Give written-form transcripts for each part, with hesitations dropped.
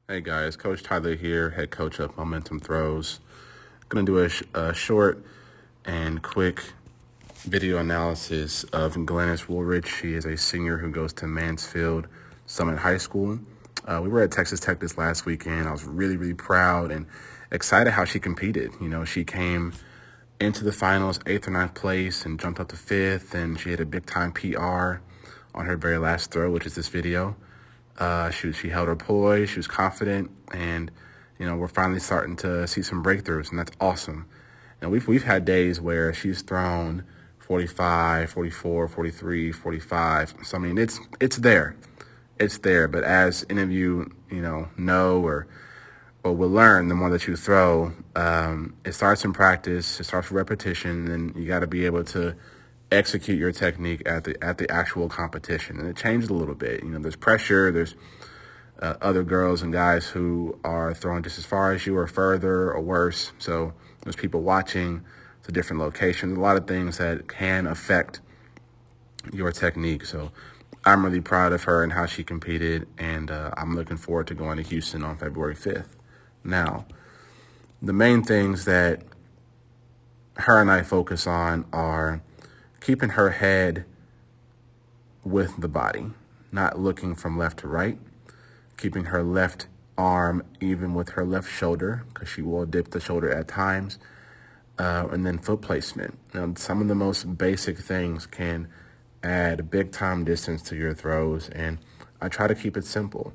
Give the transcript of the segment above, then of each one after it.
Hey guys, Coach Tyler here, head coach of Momentum Throws. Going to do a short and quick video analysis of Glennis Woolridge. She is a senior who goes to Mansfield Summit High School. We were at Texas Tech this last weekend. I was really proud and excited how she competed. You know, she came into the finals 8th or 9th place and jumped up to 5th, and she had a big time PR on her very last throw, which is this video. She held her poise, she was confident, and we're finally starting to see some breakthroughs, and that's awesome. And we've had days where she's thrown 45, 44, 43, 45. So I mean, it's there. It's there, but as any of you know or will learn, the more that you throw, it starts in practice, it starts with repetition, and you got to be able to execute your technique at the actual competition. And it changed a little bit. There's pressure, there's other girls and guys who are throwing just as far as you or further or worse. So there's people watching to different locations, a lot of things that can affect your technique. So I'm really proud of her and how she competed, and I'm looking forward to going to Houston on February 5th. Now, the main things that her and I focus on are keeping her head with the body, not looking from left to right, keeping her left arm even with her left shoulder, because she will dip the shoulder at times, and then foot placement. Now, some of the most basic things can add big time distance to your throws, and I try to keep it simple.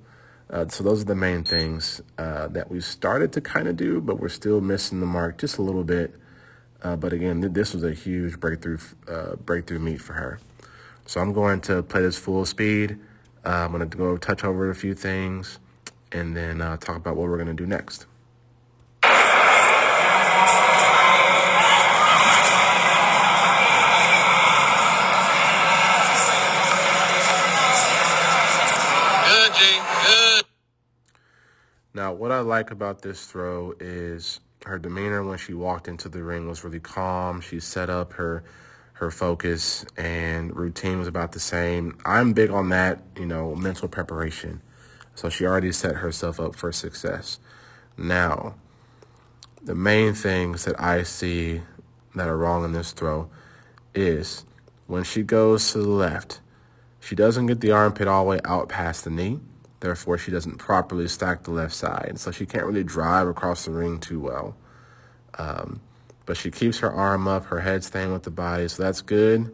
So those are the main things that we've started to kind of do, but we're still missing the mark just a little bit. But again, this was a huge breakthrough meet for her. So I'm going to play this full speed. I'm going to go touch over a few things and then talk about what we're going to do next. Good, G. Good. Now, what I like about this throw is her demeanor when she walked into the ring was really calm. She set up her focus, and routine was about the same. I'm big on that, mental preparation. So she already set herself up for success. Now, the main things that I see that are wrong in this throw is when she goes to the left, she doesn't get the armpit all the way out past the knee. Therefore, she doesn't properly stack the left side. So she can't really drive across the ring too well. But she keeps her arm up, her head staying with the body, so that's good.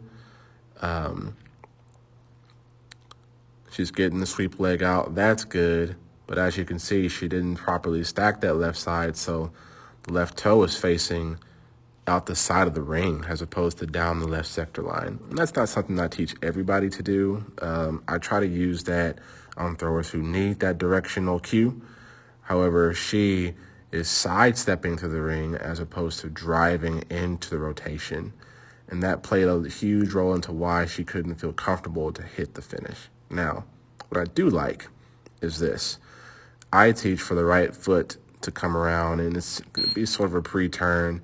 She's getting the sweep leg out, that's good. But as you can see, she didn't properly stack that left side, so the left toe is facing out the side of the ring as opposed to down the left sector line. And that's not something I teach everybody to do. I try to use that on throwers who need that directional cue. However, she is sidestepping to the ring as opposed to driving into the rotation. And that played a huge role into why she couldn't feel comfortable to hit the finish. Now, what I do like is this. I teach for the right foot to come around, and it's going to be sort of a pre-turn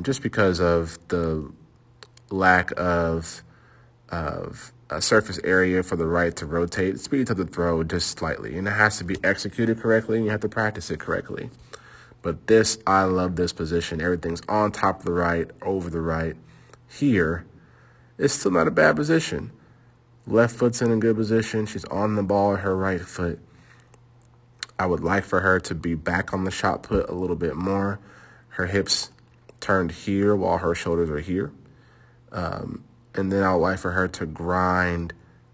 just because of the lack of a surface area for the right to rotate. It speeds up the throw just slightly, and it has to be executed correctly, and you have to practice it correctly. But this, I love this position. Everything's on top of the right, over the right. Here, it's still not a bad position. Left foot's in a good position. She's on the ball with her right foot. I would like for her to be back on the shot put a little bit more. Her hips turned here while her shoulders are here. And then I would like for her to grind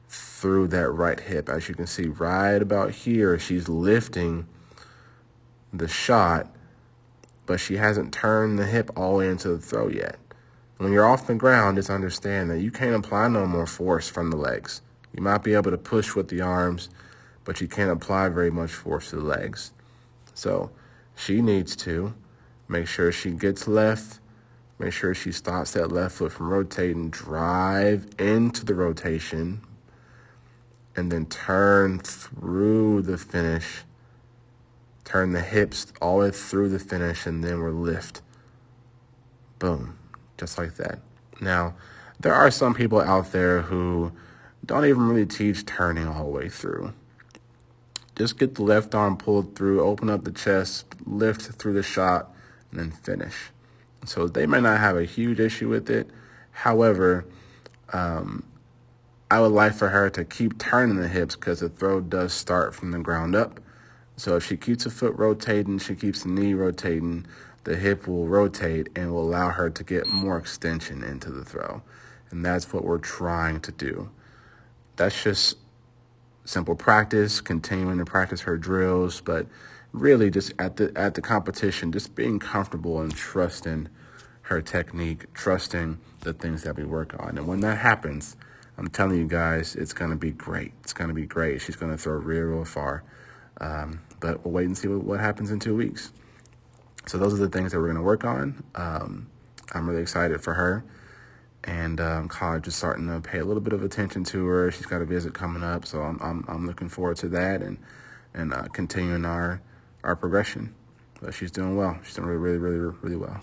through that right hip. As you can see, right about here, she's lifting the shot, but she hasn't turned the hip all the way into the throw yet. When you're off the ground, just understand that you can't apply no more force from the legs. You might be able to push with the arms, but you can't apply very much force to the legs. So she needs to make sure she gets left, make sure she stops that left foot from rotating, drive into the rotation, and then turn through the finish, turn the hips all the way through the finish, and then we're lift. Boom, just like that. Now, there are some people out there who don't even really teach turning all the way through. just get the left arm pulled through, open up the chest, lift through the shot, and then finish. So they may not have a huge issue with it. However, I would like for her to keep turning the hips because the throw does start from the ground up. So if she keeps the foot rotating, she keeps the knee rotating, the hip will rotate and will allow her to get more extension into the throw. And that's what we're trying to do. That's just simple practice, continuing to practice her drills, but really just at the competition, just being comfortable and trusting her technique, trusting the things that we work on. And when that happens, I'm telling you guys, it's going to be great. It's going to be great. She's going to throw real far. But we'll wait and see what happens in 2 weeks. So those are the things that we're going to work on. I'm really excited for her. And college is starting to pay a little bit of attention to her. She's got a visit coming up, so I'm looking forward to that and continuing our progression. But she's doing well. She's doing really, really, really, really well.